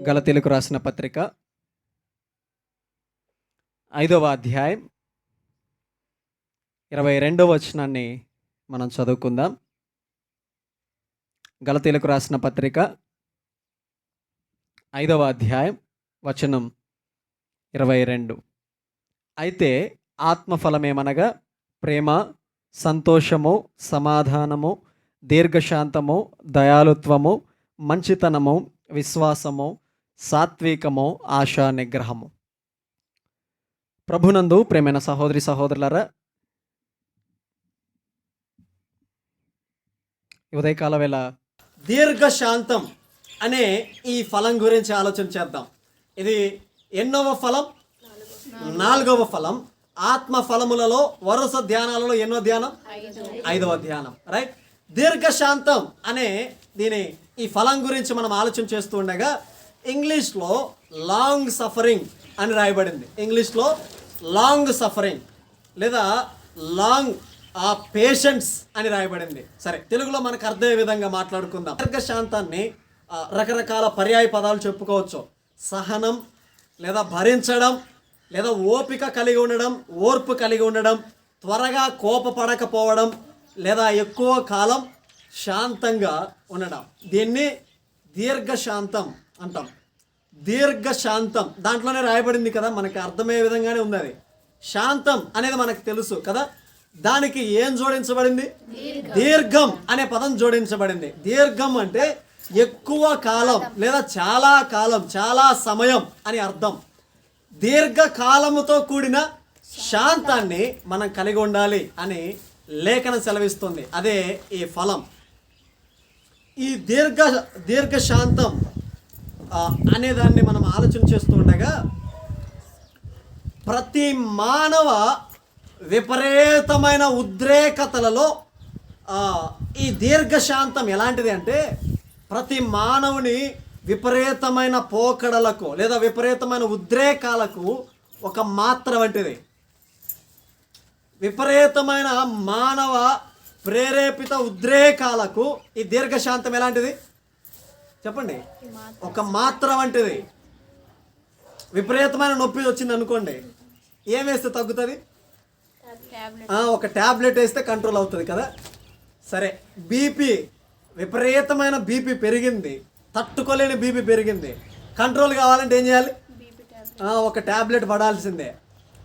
గలతీలకు రాసిన పత్రిక 5వ అధ్యాయం 22వ వచనాన్ని మనం చదువుకుందాం. గలతీలకు రాసిన పత్రిక 5వ అధ్యాయం వచనం 22. అయితే ఆత్మఫలమేమనగా ప్రేమ, సంతోషము, సమాధానము, దీర్ఘశాంతము, దయాళుత్వము, మంచితనము, విశ్వాసము, సాత్వికము, ఆశా నిగ్రహము. ప్రభునందు ప్రేమైన సహోదరి సహోదరులారా, ఉదయకాల వేళ దీర్ఘశాంతం అనే ఈ ఫలం గురించి ఆలోచన చేద్దాం. ఇది ఎన్నవ ఫలం? 4వ ఫలం. ఆత్మ ఫలములలో వరుస ధ్యానాలలో ఎన్నో ధ్యానం? 5వ ధ్యానం. రైట్. దీర్ఘశాంతం అనే ఈ ఫలం గురించి మనం ఆలోచన చేస్తూ ఉండగా ఇంగ్లీష్లో లాంగ్ సఫరింగ్ అని రాయబడింది. ఇంగ్లీష్లో లాంగ్ సఫరింగ్ లేదా లాంగ్ పేషెన్స్ అని రాయబడింది. సరే, తెలుగులో మనకు అర్థమయ్యే విధంగా మాట్లాడుకుందాం. దీర్ఘశాంతాన్ని రకరకాల పర్యాయ పదాలు చెప్పుకోవచ్చు. సహనం లేదా భరించడం లేదా ఓపిక కలిగి ఉండడం, ఓర్పు కలిగి ఉండడం, త్వరగా కోపపడకపోవడం లేదా ఎక్కువ కాలం శాంతంగా ఉండడం. దీన్ని దీర్ఘశాంతం అంటాం. దీర్ఘశాంతం దాంట్లోనే రాయబడింది కదా, మనకి అర్థమయ్యే విధంగానే ఉంది. అది శాంతం అనేది మనకు తెలుసు కదా. దానికి ఏం జోడించబడింది? దీర్ఘం అనే పదం జోడించబడింది. దీర్ఘం అంటే ఎక్కువ కాలం లేదా చాలా కాలం, చాలా సమయం అని అర్థం. దీర్ఘకాలముతో కూడిన శాంతాన్ని మనం కలిగి ఉండాలి అని లేఖనం సెలవిస్తుంది. అదే ఈ ఫలం. ఈ దీర్ఘశాంతం అనేదాన్ని మనం ఆలోచన చేస్తూ ఉండగా ప్రతి మానవ విపరీతమైన ఉద్రేకతలలో ఈ దీర్ఘశాంతం ఎలాంటిది అంటే ప్రతి మానవుని విపరీతమైన పోకడలకు లేదా విపరీతమైన ఉద్రేకాలకు ఒక మాత్ర వంటిది. విపరీతమైన మానవ ప్రేరేపిత ఉద్రేకాలకు ఈ దీర్ఘశాంతం ఎలాంటిది చెప్పండి? ఒక మాత్ర వంటిది. విపరీతమైన నొప్పి వచ్చింది అనుకోండి, ఏం వేస్తే తగ్గుతుంది? ఒక ట్యాబ్లెట్ వేస్తే కంట్రోల్ అవుతుంది కదా. సరే, బీపీ, విపరీతమైన బీపీ పెరిగింది, తట్టుకోలేని బీపీ పెరిగింది, కంట్రోల్ కావాలంటే ఏం చేయాలి? ఒక ట్యాబ్లెట్ పడాల్సిందే.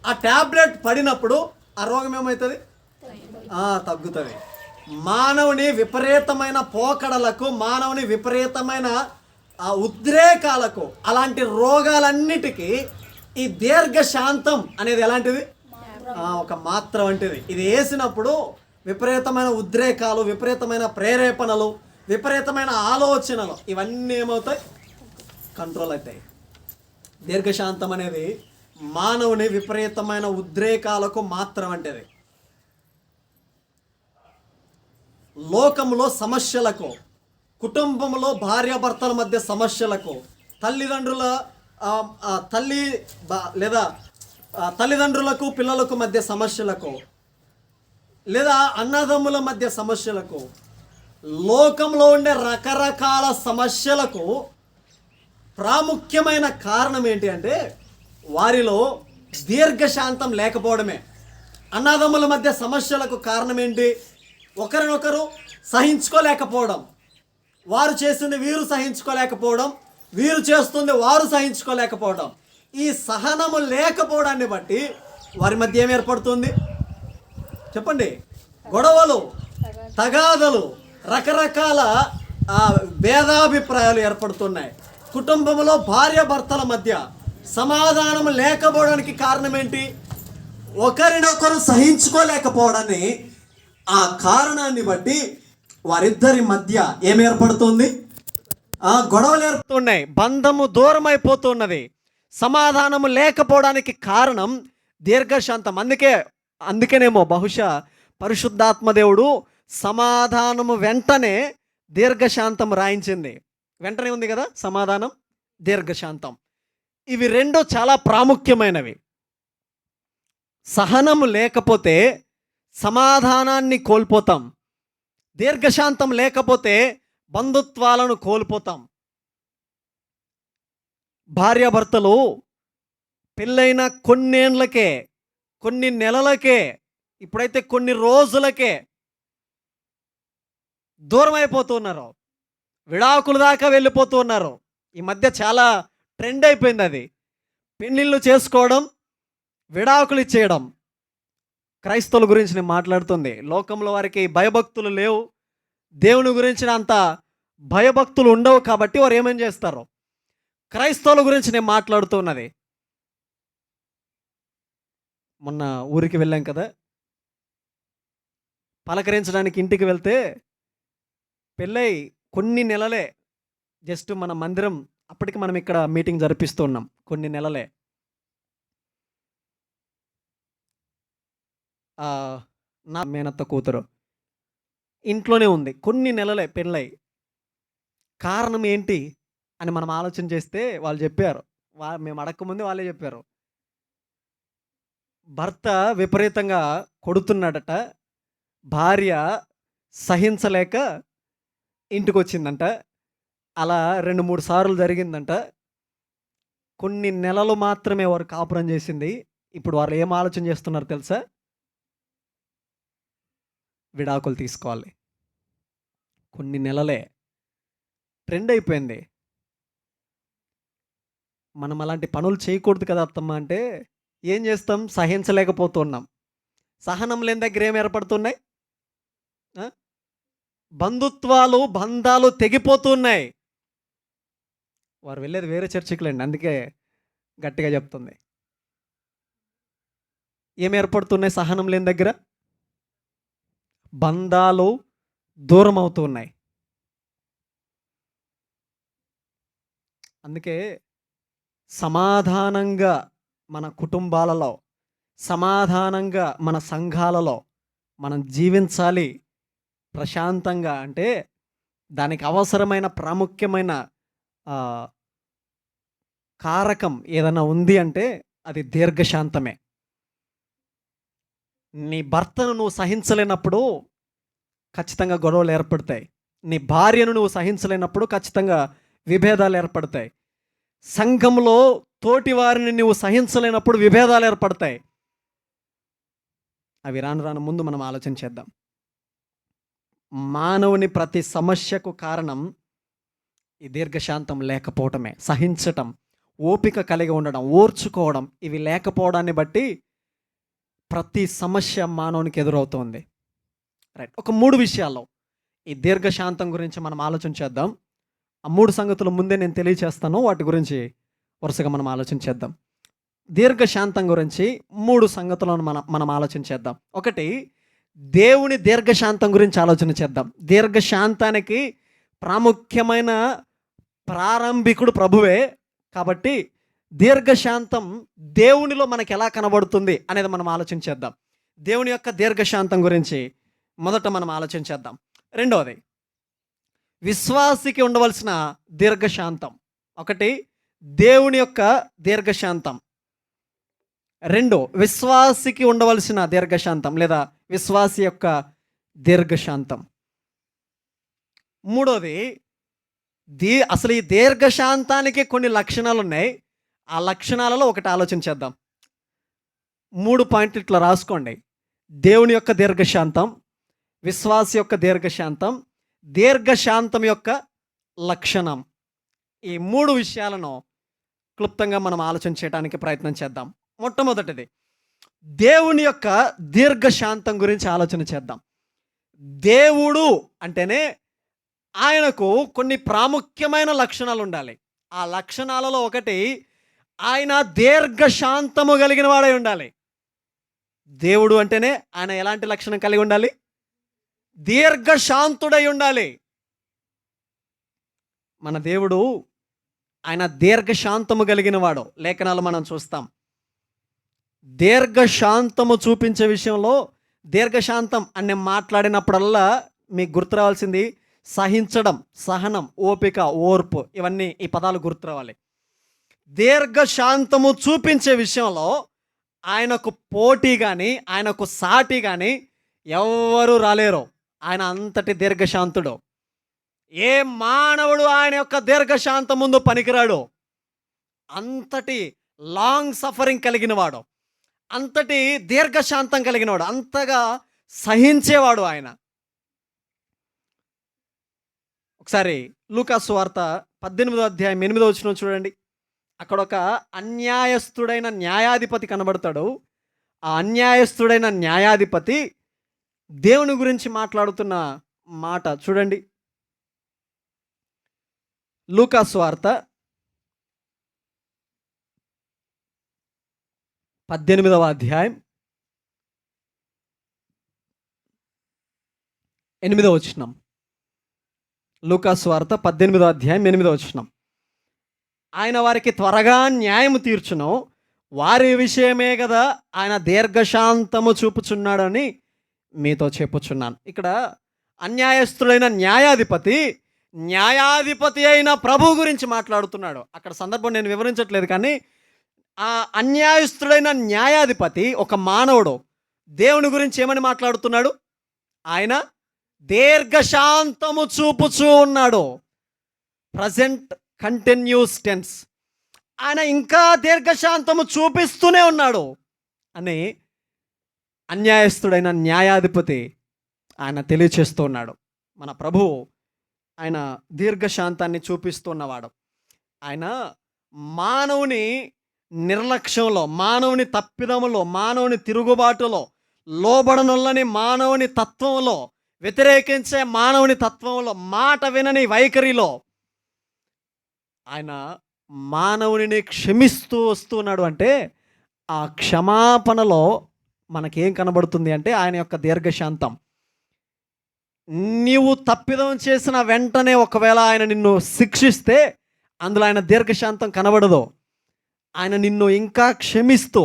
ఆ ట్యాబ్లెట్ పడినప్పుడు ఆ రోగం ఏమవుతుంది? తగ్గుతుంది. మానవుని విపరీతమైన పోకడలకు, మానవుని విపరీతమైన ఉద్రేకాలకు, అలాంటి రోగాలన్నిటికీ ఈ దీర్ఘశాంతం అనేది ఎలాంటిది? ఒక మాత్ర వంటిది. ఇది వేసినప్పుడు విపరీతమైన ఉద్రేకాలు, విపరీతమైన ప్రేరేపణలు, విపరీతమైన ఆలోచనలు ఇవన్నీ ఏమవుతాయి? కంట్రోల్ అవుతాయి. దీర్ఘశాంతం అనేది మానవుని విపరీతమైన ఉద్రేకాలకు మాత్ర వంటిది. లోకంలో సమస్యలకు, కుటుంబంలో భార్యాభర్తల మధ్య సమస్యలకు, తల్లిదండ్రులకు పిల్లలకు మధ్య సమస్యలకు, లేదా అన్నదమ్ముల మధ్య సమస్యలకు, లోకంలో ఉండే రకరకాల సమస్యలకు ప్రాముఖ్యమైన కారణం ఏంటి అంటే వారిలో దీర్ఘశాంతం లేకపోవడమే. అన్నదమ్ముల మధ్య సమస్యలకు కారణం ఏంటి? ఒకరినొకరు సహించుకోలేకపోవడం. వారు చేస్తుంది వీరు సహించుకోలేకపోవడం, వీరు చేస్తుంది వారు సహించుకోలేకపోవడం. ఈ సహనము లేకపోవడాన్ని బట్టి వారి మధ్య ఏం ఏర్పడుతుంది చెప్పండి? గొడవలు, తగాదలు, రకరకాల భేదాభిప్రాయాలు ఏర్పడుతున్నాయి. కుటుంబంలో భార్యాభర్తల మధ్య సమాధానం లేకపోవడానికి కారణం ఏంటి? ఒకరినొకరు సహించుకోలేకపోవడాన్ని, ఆ కారణాన్ని బట్టి వారిద్దరి మధ్య ఏం ఏర్పడుతుంది? గొడవలు ఏర్పడుతున్నాయి, బంధము దూరం అయిపోతున్నది. సమాధానము లేకపోవడానికి కారణం దీర్ఘశాంతం. అందుకేనేమో బహుశా పరిశుద్ధాత్మదేవుడు సమాధానము వెంటనే దీర్ఘశాంతం రాయించింది. వెంటనే ఉంది కదా సమాధానం, దీర్ఘశాంతం. ఇవి రెండు చాలా ప్రాముఖ్యమైనవి. సహనము లేకపోతే సమాధానాన్ని కోల్పోతాం. దీర్ఘశాంతం లేకపోతే బంధుత్వాలను కోల్పోతాం. భార్యాభర్తలు పెళ్ళైన కొన్నేండ్లకే, కొన్ని నెలలకే, ఇప్పుడైతే కొన్ని రోజులకే దూరం అయిపోతూ ఉన్నారు. విడాకుల దాకా వెళ్ళిపోతూ ఉన్నారు. ఈ మధ్య చాలా ట్రెండ్ అయిపోయింది అది. పెళ్ళిళ్ళు చేసుకోవడం, విడాకులు ఇచ్చేయడం. క్రైస్తవుల గురించి నేను మాట్లాడుతుంది. లోకంలో వారికి భయభక్తులు లేవు. దేవుని గురించిన అంత భయభక్తులు ఉండవు కాబట్టి వారు ఏమేం చేస్తారు. క్రైస్తవుల గురించి నేను మాట్లాడుతున్నది. మొన్న ఊరికి వెళ్ళాం కదా, పలకరించడానికి ఇంటికి వెళ్తే పెళ్ళై కొన్ని నెలలే, జస్ట్ మన మందిరం అప్పటికి మనం ఇక్కడ మీటింగ్ జరిపిస్తూ ఉన్నాం. కొన్ని నెలలే నా మేనత్త కూతురు ఇంట్లోనే ఉంది. కొన్ని నెలలే పెళ్ళై. కారణం ఏంటి అని మనం ఆలోచన చేస్తే వాళ్ళు చెప్పారు. మేము అడగకముందే వాళ్ళే చెప్పారు. భర్త విపరీతంగా కొడుతున్నాడట. భార్య సహించలేక ఇంటికొచ్చిందంట. అలా 2-3 సార్లు జరిగిందంట. కొన్ని నెలలు మాత్రమే వారు కాపురం చేసింది. ఇప్పుడు వాళ్ళు ఏం ఆలోచన చేస్తున్నారు తెలుసా? విడాకులు తీసుకోవాలి. కొన్ని నెలలే ట్రెండ్ అయిపోయింది. మనం అలాంటి పనులు చేయకూడదు కదా అత్తమ్మ అంటే ఏం చేస్తాం? సహించలేకపోతున్నాం. సహనం లేని దగ్గర ఏం ఏర్పడుతున్నాయి? బంధుత్వాలు, బంధాలు తెగిపోతున్నాయి. వారు వెళ్ళేది వేరే చర్చికులండి, అందుకే గట్టిగా చెప్తుంది. ఏం ఏర్పడుతున్నాయి? సహనం లేని దగ్గర బంధాలు దూరం అవుతున్నాయి. అందుకే సమాధానంగా మన కుటుంబాలలో, సమాధానంగా మన సంఘాలలో మనం జీవించాలి ప్రశాంతంగా. అంటే దానికి అవసరమైన ప్రాముఖ్యమైన కారకం ఏదైనా ఉంది అంటే అది దీర్ఘశాంతమే. నీ భర్తను నువ్వు సహించలేనప్పుడు ఖచ్చితంగా గొడవలు ఏర్పడతాయి. నీ భార్యను నువ్వు సహించలేనప్పుడు ఖచ్చితంగా విభేదాలు ఏర్పడతాయి. సంఘంలో తోటి వారిని నువ్వు సహించలేనప్పుడు విభేదాలు ఏర్పడతాయి. అవి రాను ముందు మనం ఆలోచన చేద్దాం. మానవుని ప్రతి సమస్యకు కారణం ఈ దీర్ఘశాంతం లేకపోవటమే. సహించటం, ఓపిక కలిగి ఉండడం, ఓర్చుకోవడం, ఇవి లేకపోవడాన్ని బట్టి ప్రతి సమస్య మానవునికి ఎదురవుతుంది. రైట్, ఒక 3 విషయాల్లో ఈ దీర్ఘశాంతం గురించి మనం ఆలోచన చేద్దాం. ఆ 3 సంగతులు ముందే నేను తెలియచేస్తాను, వాటి గురించి వరుసగా మనం ఆలోచన చేద్దాం. దీర్ఘశాంతం గురించి 3 సంగతులను మనం ఆలోచన చేద్దాం. ఒకటి, దేవుని దీర్ఘశాంతం గురించి ఆలోచన చేద్దాం. దీర్ఘశాంతానికి ప్రాముఖ్యమైన ప్రారంభికుడు ప్రభువే. కాబట్టి దీర్ఘశాంతం దేవునిలో మనకి ఎలా కనబడుతుంది అనేది మనం ఆలోచన చేద్దాం. దేవుని యొక్క దీర్ఘశాంతం గురించి మొదట మనం ఆలోచన చేద్దాం. రెండవది, విశ్వాసికి ఉండవలసిన దీర్ఘశాంతం. ఒకటి, దేవుని యొక్క దీర్ఘశాంతం. 2, విశ్వాసికి ఉండవలసిన దీర్ఘశాంతం లేదా విశ్వాసి యొక్క దీర్ఘశాంతం. 3వది, అసలు ఈ దీర్ఘశాంతానికి కొన్ని లక్షణాలు ఉన్నాయి. ఆ లక్షణాలలో ఒకటి ఆలోచన చేద్దాం. 3 పాయింట్లు ఇట్లా రాసుకోండి. దేవుని యొక్క దీర్ఘశాంతం, విశ్వాసి యొక్క దీర్ఘశాంతం, దీర్ఘశాంతం యొక్క లక్షణం. ఈ 3 విషయాలను క్లుప్తంగా మనం ఆలోచన చేయడానికి ప్రయత్నం చేద్దాం. మొట్టమొదటిది, దేవుని యొక్క దీర్ఘశాంతం గురించి ఆలోచన చేద్దాం. దేవుడు అంటేనే ఆయనకు కొన్ని ప్రాముఖ్యమైన లక్షణాలు ఉండాలి. ఆ లక్షణాలలో ఒకటి, ఆయన దీర్ఘశాంతము కలిగిన వాడై ఉండాలి. దేవుడు అంటేనే ఆయన ఎలాంటి లక్షణం కలిగి ఉండాలి? దీర్ఘశాంతుడై ఉండాలి. మన దేవుడు ఆయన దీర్ఘశాంతము కలిగిన వాడు. లేఖనాలు మనం చూస్తాం. దీర్ఘశాంతము చూపించే విషయంలో దీర్ఘశాంతం అని మాట్లాడినప్పుడల్లా మీకు గుర్తు రావాల్సింది సహించడం, సహనం, ఓపిక, ఓర్పు, ఇవన్నీ ఈ పదాలు గుర్తు రావాలి. దీర్ఘశాంతము చూపించే విషయంలో ఆయనకు పోటీ కానీ ఆయనకు సాటి కానీ ఎవ్వరూ రాలేరు. ఆయన అంతటి దీర్ఘశాంతుడు. ఏ మానవుడు ఆయన యొక్క దీర్ఘశాంతం ముందు పనికిరాడు. అంతటి లాంగ్ సఫరింగ్ కలిగిన వాడు, అంతటి దీర్ఘశాంతం కలిగిన వాడు, అంతగా సహించేవాడు ఆయన. ఒకసారి లూకా సువార్త 18వ అధ్యాయం 8వ వచనం చూడండి. అక్కడ ఒక అన్యాయస్తుడైన న్యాయాధిపతి కనబడతాడు. ఆ అన్యాయస్తుడైన న్యాయాధిపతి దేవుని గురించి మాట్లాడుతున్న మాట చూడండి. లూకా సువార్త 18వ అధ్యాయం 8వ వచనం. లూకా సువార్త 18వ అధ్యాయం 8వ వచనం. ఆయన వారికి త్వరగా న్యాయము తీర్చును, వారి విషయమే కదా ఆయన దీర్ఘశాంతము చూపుచున్నాడని మీతో చెప్పుచున్నాను. ఇక్కడ అన్యాయస్తుడైన న్యాయాధిపతి అయిన ప్రభు గురించి మాట్లాడుతున్నాడు. అక్కడ సందర్భం నేను వివరించట్లేదు, కానీ ఆ అన్యాయస్తుడైన న్యాయాధిపతి ఒక మానవుడు దేవుని గురించి ఏమని మాట్లాడుతున్నాడు? ఆయన దీర్ఘశాంతము చూపుచూ ఉన్నాడు. Present continuous tense. ఆయన ఇంకా దీర్ఘశాంతము చూపిస్తూనే ఉన్నాడు అని అన్యాయస్తుడైన న్యాయాధిపతి ఆయన తెలియచేస్తూ ఉన్నాడు. మన ప్రభువు ఆయన దీర్ఘశాంతాన్ని చూపిస్తున్నవాడు. ఆయన మానవుని నిర్లక్ష్యంలో, మానవుని తప్పిదములో, మానవుని తిరుగుబాటులో, లోబడనొల్లని మానవుని తత్వంలో, వ్యతిరేకించే మానవుని తత్వంలో, మాట వినని వైఖరిలో ఆయన మానవుని క్షమిస్తూ వస్తున్నాడు. అంటే ఆ క్షమాపణలో మనకేం కనబడుతుంది అంటే ఆయన యొక్క దీర్ఘశాంతం. నీవు తప్పిదం చేసిన వెంటనే ఒకవేళ ఆయన నిన్ను శిక్షిస్తే అందులో ఆయన దీర్ఘశాంతం కనబడదు. ఆయన నిన్ను ఇంకా క్షమిస్తూ,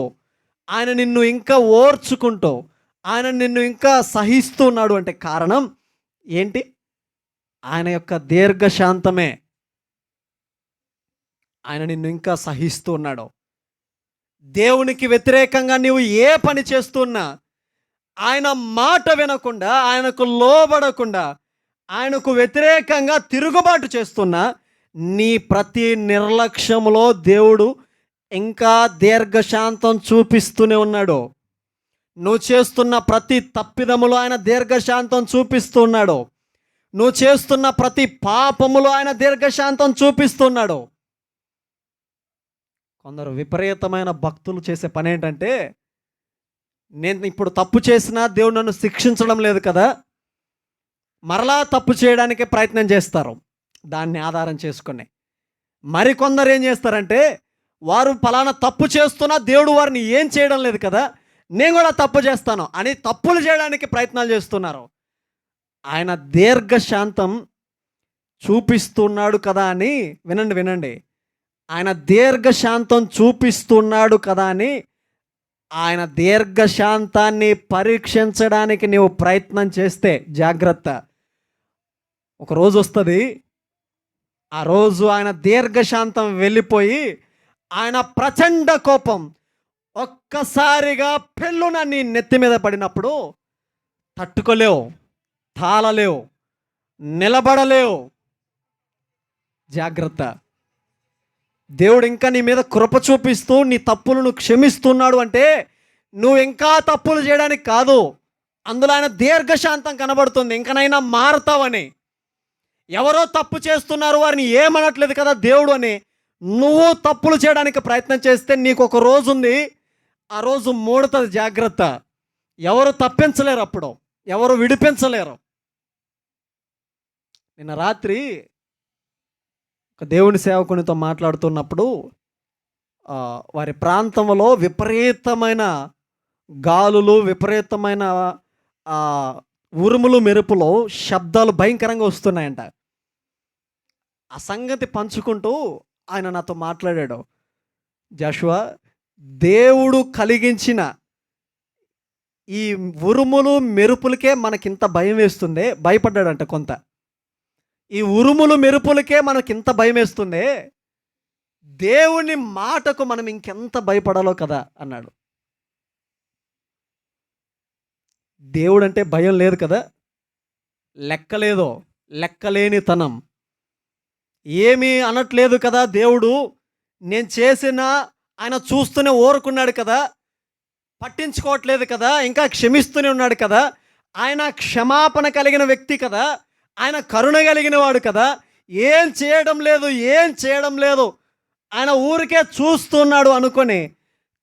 ఆయన నిన్ను ఇంకా ఓర్చుకుంటూ, ఆయన నిన్ను ఇంకా సహిస్తున్నాడు. అంటే కారణం ఏంటి? ఆయన యొక్క దీర్ఘశాంతమే. ఆయన నిన్ను ఇంకా సహిస్తూ ఉన్నాడు. దేవునికి వ్యతిరేకంగా నీవు ఏ పని చేస్తున్నా, ఆయన మాట వినకుండా, ఆయనకు లోబడకుండా, ఆయనకు వ్యతిరేకంగా తిరుగుబాటు చేస్తున్నా, నీ ప్రతి నిర్లక్ష్యములో దేవుడు ఇంకా దీర్ఘశాంతం చూపిస్తూనే ఉన్నాడు. నువ్వు చేస్తున్న ప్రతి తప్పిదములో ఆయన దీర్ఘశాంతం చూపిస్తున్నాడు. నువ్వు చేస్తున్న ప్రతి పాపములో ఆయన దీర్ఘశాంతం చూపిస్తున్నాడు. కొందరు విపరీతమైన భక్తులు చేసే పని ఏంటంటే, నేను ఇప్పుడు తప్పు చేసినా దేవుడు నన్ను శిక్షించడం లేదు కదా, మరలా తప్పు చేయడానికే ప్రయత్నం చేస్తారు దాన్ని ఆధారం చేసుకుని. మరికొందరు ఏం చేస్తారంటే, వారు ఫలానా తప్పు చేస్తున్నా దేవుడు వారిని ఏం చేయడం లేదు కదా, నేను కూడా తప్పు చేస్తాను అని తప్పులు చేయడానికి ప్రయత్నాలు చేస్తున్నారు. ఆయన దీర్ఘశాంతం చూపిస్తున్నాడు కదా అని వినండి. ఆయన దీర్ఘశాంతం చూపిస్తున్నాడు కదా అని ఆయన దీర్ఘశాంతాన్ని పరీక్షించడానికి నీవు ప్రయత్నం చేస్తే జాగ్రత్త. ఒక రోజు వస్తుంది, ఆ రోజు ఆయన దీర్ఘశాంతం వెళ్ళిపోయి ఆయన ప్రచండ కోపం ఒక్కసారిగా పెళ్ళున నీ నెత్తి మీద పడినప్పుడు తట్టుకోలేవు, తాళలేవు, నిలబడలేవు. జాగ్రత్త. దేవుడు ఇంకా నీ మీద కృప చూపిస్తూ నీ తప్పులను క్షమిస్తున్నాడు అంటే నువ్వు ఇంకా తప్పులు చేయడానికి కాదు, అందులో ఆయన దీర్ఘశాంతం కనబడుతుంది. ఇంకనైనా మారతావని. ఎవరో తప్పు చేస్తున్నారు, వారిని ఏమనట్లేదు కదా దేవుడు అని నువ్వు తప్పులు చేయడానికి ప్రయత్నం చేస్తే నీకు ఒక రోజు ఉంది, ఆ రోజు మూడుతుంది. జాగ్రత్త. ఎవరు తప్పించలేరు, అప్పుడు ఎవరు విడిపించలేరు. నిన్న రాత్రి ఒక దేవుని సేవకునితో మాట్లాడుతున్నప్పుడు వారి ప్రాంతంలో విపరీతమైన గాలులు, విపరీతమైన ఉరుములు, మెరుపులు, శబ్దాలు భయంకరంగా వస్తున్నాయంట. ఆ సంగతి పంచుకుంటూ ఆయన నాతో మాట్లాడాడు. జాషువా, దేవుడు కలిగించిన ఈ ఉరుములు మెరుపులకే మనకింత భయం వేస్తుంది. భయపడ్డాడంట కొంత. ఈ ఉరుములు మెరుపులకే మనకింత భయం వేస్తుంది, దేవుని మాటకు మనం ఇంకెంత భయపడాలో కదా అన్నాడు. దేవుడు అంటే భయం లేదు కదా, లెక్కలేనితనం, ఏమీ అనట్లేదు కదా దేవుడు, నేను చేసిన ఆయన చూస్తూనే ఊరుకున్నాడు కదా, పట్టించుకోవట్లేదు కదా, ఇంకా క్షమిస్తూనే ఉన్నాడు కదా, ఆయన క్షమాపణ కలిగిన వ్యక్తి కదా, ఆయన కరుణ కలిగిన వాడు కదా, ఏం చేయడం లేదు, ఏం చేయడం లేదు, ఆయన ఊరికే చూస్తున్నాడు అనుకొని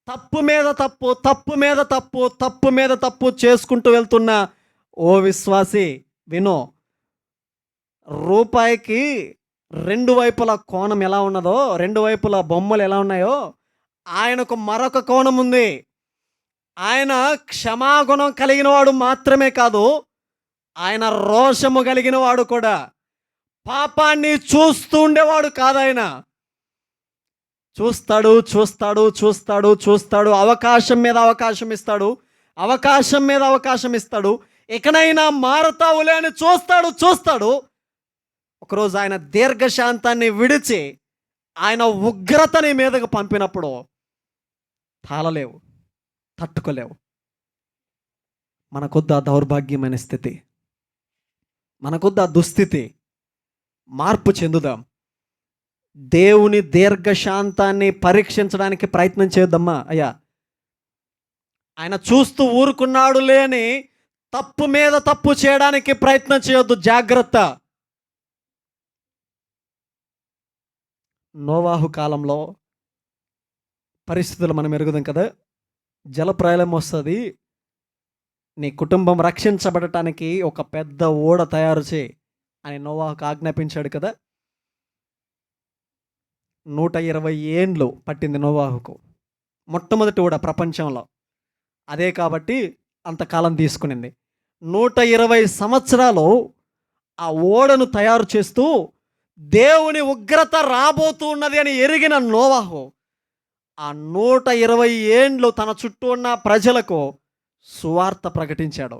తప్పు మీద తప్పు, తప్పు మీద తప్పు, తప్పు మీద తప్పు చేసుకుంటూ వెళ్తున్న ఓ విశ్వాసి వినో, రూపాయికి రెండు వైపుల కోణం ఎలా ఉన్నదో, రెండు వైపుల బొమ్మలు ఎలా ఉన్నాయో, ఆయనకు మరొక కోణం ఉంది. ఆయన క్షమాగుణం కలిగిన వాడు మాత్రమే కాదు, ఆయన రోషము కలిగిన వాడు కూడా. పాపాన్ని చూస్తూ ఉండేవాడు కాదు ఆయన. చూస్తాడు చూస్తాడు చూస్తాడు చూస్తాడు, అవకాశం మీద అవకాశం ఇస్తాడు, అవకాశం మీద అవకాశం ఇస్తాడు, ఎక్కడైనా మారతావులే అని చూస్తాడు చూస్తాడు. ఒకరోజు ఆయన దీర్ఘశాంతాన్ని విడిచి ఆయన ఉగ్రతని మీదకు పంపినప్పుడు తాళలేవు, తట్టుకోలేవు. మనకొద్దు ఆ దౌర్భాగ్యమైన స్థితి, మనకొద్దు ఆ దుస్థితి. మార్పు చెందుదాం. దేవుని దీర్ఘశాంతాన్ని పరీక్షించడానికి ప్రయత్నం చేద్దామా. అయ్యా, ఆయన చూస్తూ ఊరుకున్నాడు లేని తప్పు మీద తప్పు చేయడానికి ప్రయత్నం చేయొద్దు. జాగ్రత్త. నోవాహు కాలంలో పరిస్థితులు మనం ఎరుగుదాం కదా. జలప్రళయం వస్తుంది, నీ కుటుంబం రక్షించబడటానికి ఒక పెద్ద ఓడ తయారు చేయి అని నోవాహుకు ఆజ్ఞాపించాడు కదా. 120 ఏండ్లు పట్టింది నోవాహుకు, మొట్టమొదటి ఓడ ప్రపంచంలో. అదే కాబట్టి అంతకాలం తీసుకునింది. 120 సంవత్సరాలు ఆ ఓడను తయారు చేస్తూ దేవుని ఉగ్రత రాబోతూ ఉన్నది అని ఎరిగిన నోవాహు ఆ 120 ఏండ్లు తన చుట్టూ ఉన్న ప్రజలకు సువార్త ప్రకటించాడు.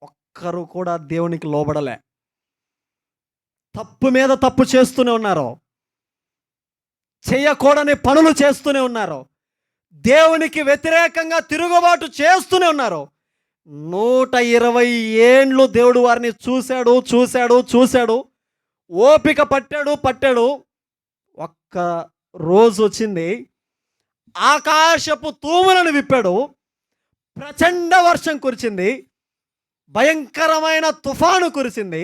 ఒక్కరు కూడా దేవునికి లోబడలే, తప్పు మీద తప్పు చేస్తూనే ఉన్నారు, చేయకూడని పనులు చేస్తూనే ఉన్నారు, దేవునికి వ్యతిరేకంగా తిరుగుబాటు చేస్తూనే ఉన్నారు. 120 ఏండ్లు దేవుడు వారిని చూశాడు చూశాడు చూశాడు, ఓపిక పట్టాడు. ఒక్క రోజు వచ్చింది, ఆకాశపు తూములను విప్పాడు, ప్రచండ వర్షం కురిచింది, భయంకరమైన తుఫాను కురిసింది.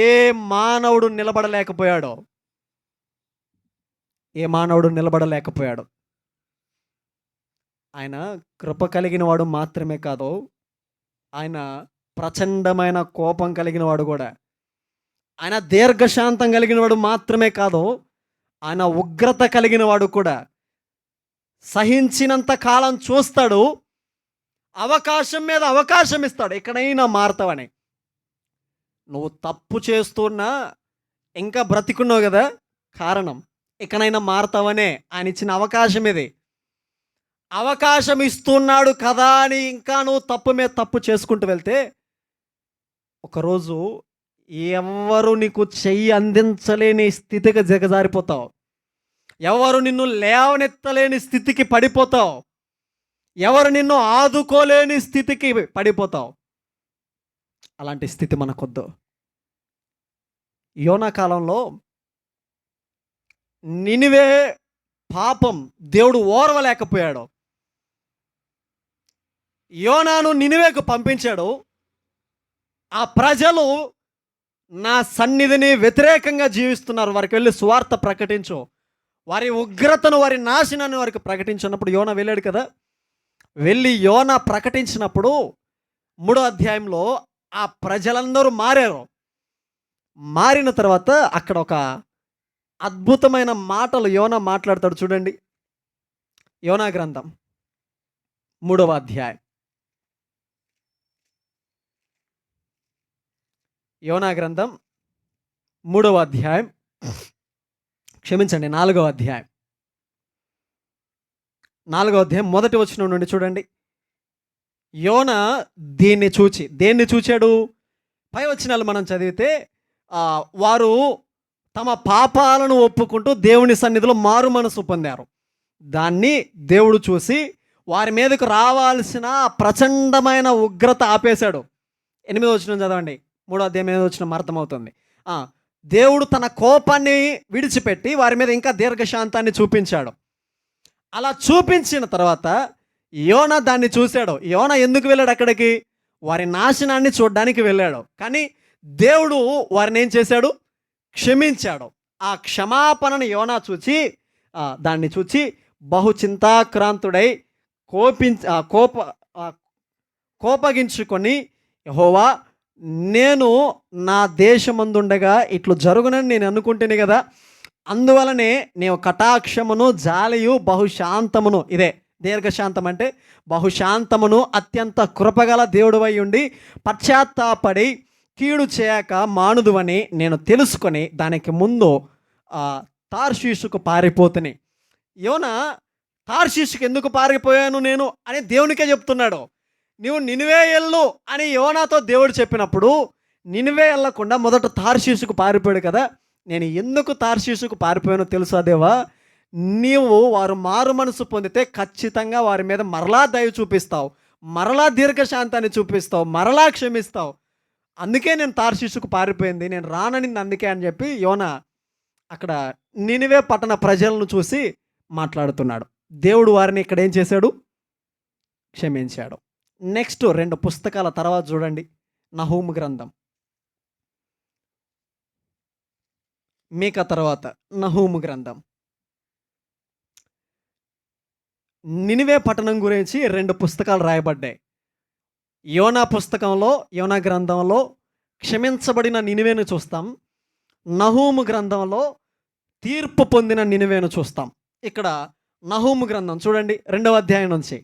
ఏ మానవుడు నిలబడలేకపోయాడు, ఆయన కృప కలిగిన వాడు మాత్రమే కాదు, ఆయన ప్రచండమైన కోపం కలిగిన వాడు కూడా. ఆయన దీర్ఘశాంతం కలిగిన వాడు మాత్రమే కాదు, ఆయన ఉగ్రత కలిగిన వాడు కూడా. సహించినంత కాలం చూస్తాడు, అవకాశం మీద అవకాశం ఇస్తాడు, ఎక్కడైనా మారతావని. నువ్వు తప్పు చేస్తున్నా ఇంకా బ్రతికున్నావు కదా, కారణం ఎక్కడైనా మారతావనే ఆయన ఇచ్చిన అవకాశం ఇది. అవకాశం ఇస్తున్నాడు కదా అని ఇంకా నువ్వు తప్పు మీద తప్పు చేసుకుంటూ వెళ్తే ఒకరోజు ఎవరు నీకు చెయ్యి అందించలేని స్థితికి దిగజారిపోతావు, ఎవరు నిన్ను లేవనెత్తలేని స్థితికి పడిపోతావు, ఎవరు నిన్ను ఆదుకోలేని స్థితికి పడిపోతావు. అలాంటి స్థితి మనకొద్దు. యోనా కాలంలో నినివే పాపం దేవుడు ఓర్వలేకపోయాడు. యోనాను నినివేకు పంపించాడు. ఆ ప్రజలు నా సన్నిధిని వ్యతిరేకంగా జీవిస్తున్నారు, వారికి వెళ్ళి సువార్త ప్రకటించు, వారి ఉగ్రతను వారి నాశనాన్ని వారికి ప్రకటించినప్పుడు యోనా వెళ్ళాడు కదా. వెళ్ళి యోనా ప్రకటించినప్పుడు 3వ అధ్యాయంలో ఆ ప్రజలందరూ మారారు. మారిన తర్వాత అక్కడ ఒక అద్భుతమైన మాటలు యోనా మాట్లాడతాడు చూడండి. యోనా గ్రంథం 3వ అధ్యాయం. యోనా గ్రంథం 3వ అధ్యాయం, క్షమించండి 4వ అధ్యాయం. 4వ అధ్యాయం మొదటి వచనం నుండి చూడండి. యోనా దేన్ని చూచాడు? పై వచనాలు మనం చదివితే వారు తమ పాపాలను ఒప్పుకుంటూ దేవుని సన్నిధిలో మారు మనసు పొందారు. దాన్ని దేవుడు చూసి వారి మీదకు రావాల్సిన ప్రచండమైన ఉగ్రత ఆపేశాడు. 8వ వచనం చదవండి. 3వ అధ్యాయం 8వ వచనం అర్థమవుతుంది. దేవుడు తన కోపాన్ని విడిచిపెట్టి వారి మీద ఇంకా దీర్ఘశాంతాన్ని చూపించాడు. అలా చూపించిన తర్వాత యోనా దాన్ని చూశాడు. యోనా ఎందుకు వెళ్ళాడు అక్కడికి? వారి నాశనాన్ని చూడడానికి వెళ్ళాడు. కానీ దేవుడు వారిని ఏం చేశాడు? క్షమించాడు. ఆ క్షమాపణను యోనా చూచి దాన్ని చూచి బహు చింతాక్రాంతుడై కోపగించుకొని, యెహోవా, నేను నా దేశమందుండగా ఇట్లు జరుగునని నేను అనుకుంటేనే కదా, అందువలనే నేను కటాక్షమును జాలియు బహుశాంతమును, ఇదే దీర్ఘశాంతం అంటే బహుశాంతమును అత్యంత కృపగల దేవుడువై ఉండి పశ్చాత్తాపడి కీడు చేయక మానుదువని నేను తెలుసుకొని దానికి ముందు తార్షీషుకు పారిపోతుని. యోనా తార్షీషుకు ఎందుకు పారిపోయాను నేను అని దేవునికే చెప్తున్నాడు. నువ్వు నినివే వెళ్ళు అని యోనాతో దేవుడు చెప్పినప్పుడు నినివే వెళ్ళకుండా మొదట తార్షీషుకు పారిపోయాడు కదా. నేను ఎందుకు తార్షీషుకు పారిపోయానో తెలుసా దేవా, నీవు వారు మారు మనసు పొందితే ఖచ్చితంగా వారి మీద మరలా దయ చూపిస్తావు, మరలా దీర్ఘశాంతాన్ని చూపిస్తావు, మరలా క్షమిస్తావు. అందుకే నేను తార్షీషుకు పారిపోయింది, నేను రాననింది అందుకే అని చెప్పి యోనా అక్కడ నినివే పట్టణ ప్రజలను చూసి మాట్లాడుతున్నాడు. దేవుడు వారిని ఇక్కడ ఏం చేశాడు? క్షమించాడు. నెక్స్ట్ 2 పుస్తకాల తర్వాత చూడండి, నహూము గ్రంథం. మీకా తర్వాత నహూము గ్రంథం. నినివే పట్టణం గురించి 2 పుస్తకాలు రాయబడ్డాయి. యోనా పుస్తకంలో, యోనా గ్రంథంలో క్షమించబడిన నినివేను చూస్తాం. నహూము గ్రంథంలో తీర్పు పొందిన నినివేను చూస్తాం. ఇక్కడ నహూము గ్రంథం చూడండి, 2వ అధ్యాయం నుంచి.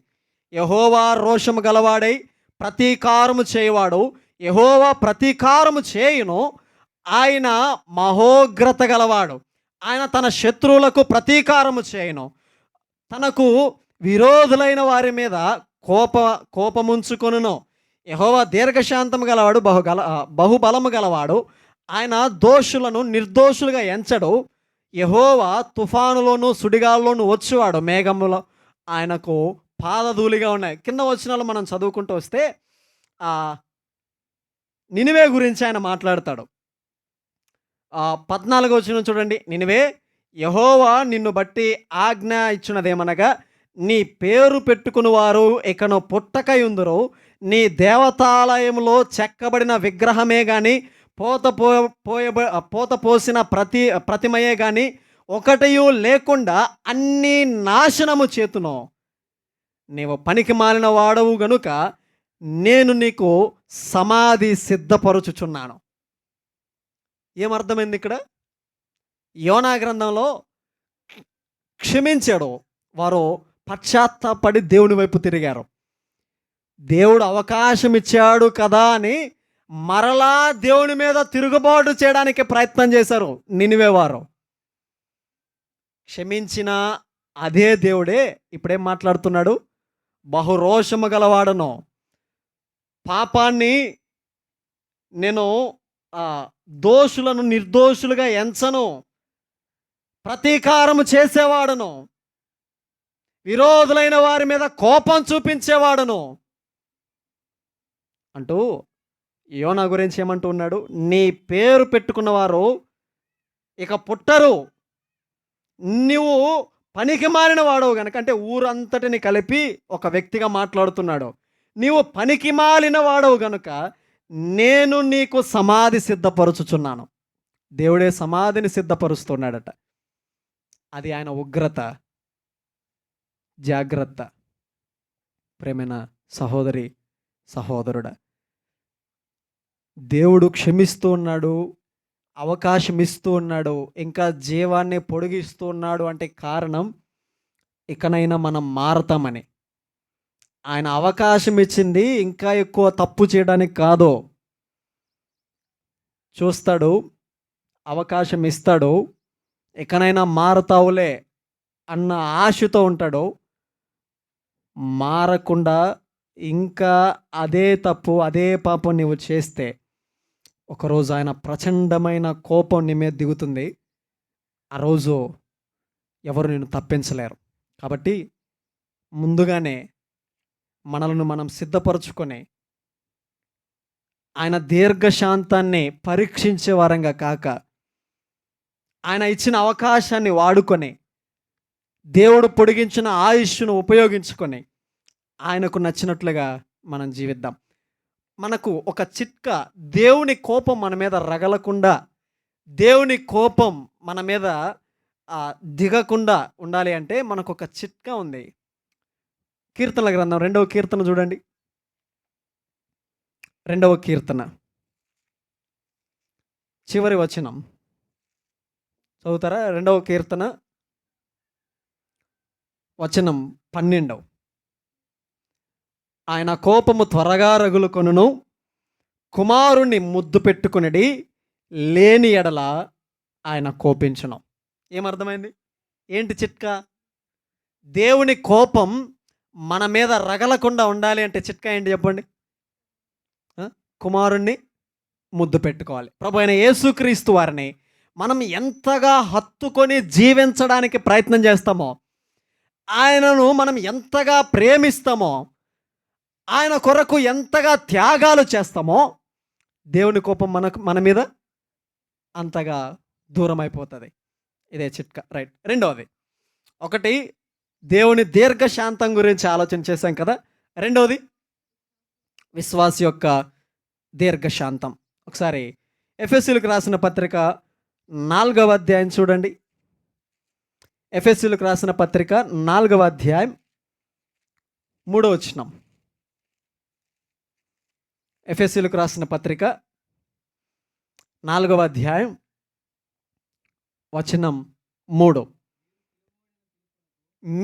యెహోవా రోషము గలవాడై ప్రతీకారము చేయవాడు, యెహోవా ప్రతీకారము చేయును, ఆయన మహోగ్రత గలవాడు, ఆయన తన శత్రువులకు ప్రతీకారము చేయును, తనకు విరోధులైన వారి మీద కోపముంచుకొనును. యెహోవా దీర్ఘశాంతము గలవాడు, బహుబలము గలవాడు, ఆయన దోషులను నిర్దోషులుగా ఎంచడు. యెహోవా తుఫానులోను సుడిగాల్లోను వచ్చేవాడు, మేఘములో ఆయనకు పాదధూళిగా ఉన్నాయి. కింద వచనాలు మనం చదువుకుంటూ వస్తే నినివే గురించి ఆయన మాట్లాడతాడు. 14వ వచనం చూడండి. నినివే, యెహోవా నిన్ను బట్టి ఆజ్ఞ ఇచ్చినదేమనగా, నీ పేరు పెట్టుకుని వారు ఇకను పుట్టకయుందురు, నీ దేవతాలయంలో చెక్కబడిన విగ్రహమే కానీ పోత పోసిన ప్రతిమయే కానీ ఒకటియు లేకుండా అన్నీ నాశనము చేతును. నీవు పనికి మాలిన వాడవు గనుక నేను నీకు సమాధి సిద్ధపరుచుచున్నాను. ఏమర్థమైంది ఇక్కడ? యోనా గ్రంథంలో క్షమించాడు, వారు పశ్చాత్తాపడి దేవుని వైపు తిరిగారు. దేవుడు అవకాశం ఇచ్చాడు కదా అని మరలా దేవుని మీద తిరుగుబాటు చేయడానికి ప్రయత్నం చేశారు నినివే వారు. క్షమించిన అదే దేవుడే ఇప్పుడేం మాట్లాడుతున్నాడు? బహురోషము గలవాడను, పాపాన్ని నేను దోషులను నిర్దోషులుగా ఎంచను, ప్రతీకారము చేసేవాడును, విరోధులైన వారి మీద కోపం చూపించేవాడును అంటూ యోనా గురించి ఏమంటూ ఉన్నాడు? నీ పేరు పెట్టుకున్నవారు ఇక పుట్టరు, నువ్వు పనికి మాలిన వాడవు గనక, అంటే ఊరంతటిని కలిపి ఒక వ్యక్తిగా మాట్లాడుతున్నాడు. నీవు పనికి మాలిన వాడవు గనుక నేను నీకు సమాధి సిద్ధపరుచుచున్నాను. దేవుడే సమాధిని సిద్ధపరుస్తున్నాడట. అది ఆయన ఉగ్రత. జాగ్రత్త ప్రేమైన సహోదరి సహోదరుడా, దేవుడు క్షమిస్తూ ఉన్నాడు, అవకాశం ఇస్తూ ఉన్నాడు, ఇంకా జీవాన్ని పొడిగిస్తూ ఉన్నాడు. అంటే కారణం ఇకనైనా మనం మారతామని. ఆయన అవకాశం ఇచ్చింది ఇంకా ఎక్కువ తప్పు చేయడానికి కాదు. చూస్తాడు, అవకాశం ఇస్తాడు, ఇకనైనా మారతావులే అన్న ఆశతో ఉంటాడు. మారకుండా ఇంకా అదే తప్పు, అదే పాపం నువ్వు చేస్తే ఒకరోజు ఆయన ప్రచండమైన కోపం నీ మీద దిగుతుంది. ఆ రోజు ఎవరు నిన్ను తప్పించలేరు. కాబట్టి ముందుగానే మనలను మనం సిద్ధపరచుకొని ఆయన దీర్ఘశాంతాన్ని పరీక్షించే వారంగా కాక ఆయన ఇచ్చిన అవకాశాన్ని వాడుకొని, దేవుడు పొడిగించిన ఆయుష్ను ఉపయోగించుకొని ఆయనకు నచ్చినట్లుగా మనం జీవిద్దాం. మనకు ఒక చిట్కా, దేవుని కోపం మన మీద రగలకుండా, దేవుని కోపం మన మీద దిగకుండా ఉండాలి అంటే మనకు ఒక చిట్కా ఉంది. కీర్తనల గ్రంథం 2వ కీర్తన చూడండి. 2వ కీర్తన చివరి వచనం చదువుతారా? 2వ కీర్తన వచనం 12. ఆయన కోపము త్వరగా రగులుకొనును, కుమారుణ్ణి ముద్దు పెట్టుకునిడి, లేని ఎడల ఆయన కోపించును. ఏమర్థమైంది? ఏంటి చిట్కా? దేవుని కోపం మన మీద రగలకుండా ఉండాలి అంటే చిట్కా ఏంటి చెప్పండి? కుమారుణ్ణి ముద్దు పెట్టుకోవాలి. ప్రభు అయిన యేసుక్రీస్తు వారిని మనం ఎంతగా హత్తుకొని జీవించడానికి ప్రయత్నం చేస్తామో, ఆయనను మనం ఎంతగా ప్రేమిస్తామో, ఆయన కొరకు ఎంతగా త్యాగాలు చేస్తామో, దేవుని కోపం మన మీద అంతగా దూరం అయిపోతుంది. ఇదే చిట్కా. రైట్. రెండవది, ఒకటి దేవుని దీర్ఘశాంతం గురించి ఆలోచన చేశాం కదా. రెండవది విశ్వాసి యొక్క దీర్ఘశాంతం. ఒకసారి ఎఫెసీయులకు రాసిన పత్రిక 4వ అధ్యాయం చూడండి. ఎఫెసీయులకు రాసిన పత్రిక 4వ అధ్యాయం 3వ వచనం. ఎఫెసీయులకు రాసిన పత్రిక 4వ అధ్యాయం వచనం 3.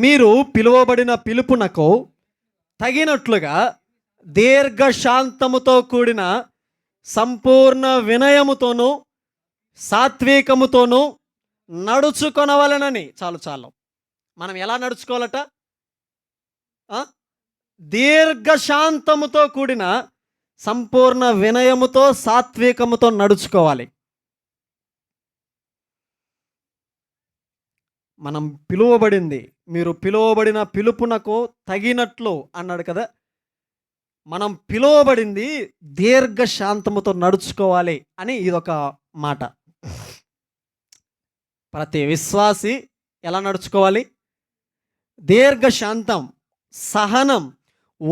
మీరు పిలువబడిన పిలుపునకు తగినట్లుగా దీర్ఘశాంతముతో కూడిన సంపూర్ణ వినయముతోనూ సాత్వికముతోనూ నడుచుకొనవలెనని. చాలు. మనం ఎలా నడుచుకోవాలట? దీర్ఘశాంతముతో కూడిన సంపూర్ణ వినయముతో సాత్వికముతో నడుచుకోవాలి. మనం పిలువబడింది, మీరు పిలువబడిన పిలుపునకు తగినట్లు అన్నాడు కదా. మనం పిలువబడింది దీర్ఘశాంతముతో నడుచుకోవాలి అని ఇదొక మాట. ప్రతి విశ్వాసి ఎలా నడుచుకోవాలి? దీర్ఘశాంతం, సహనం,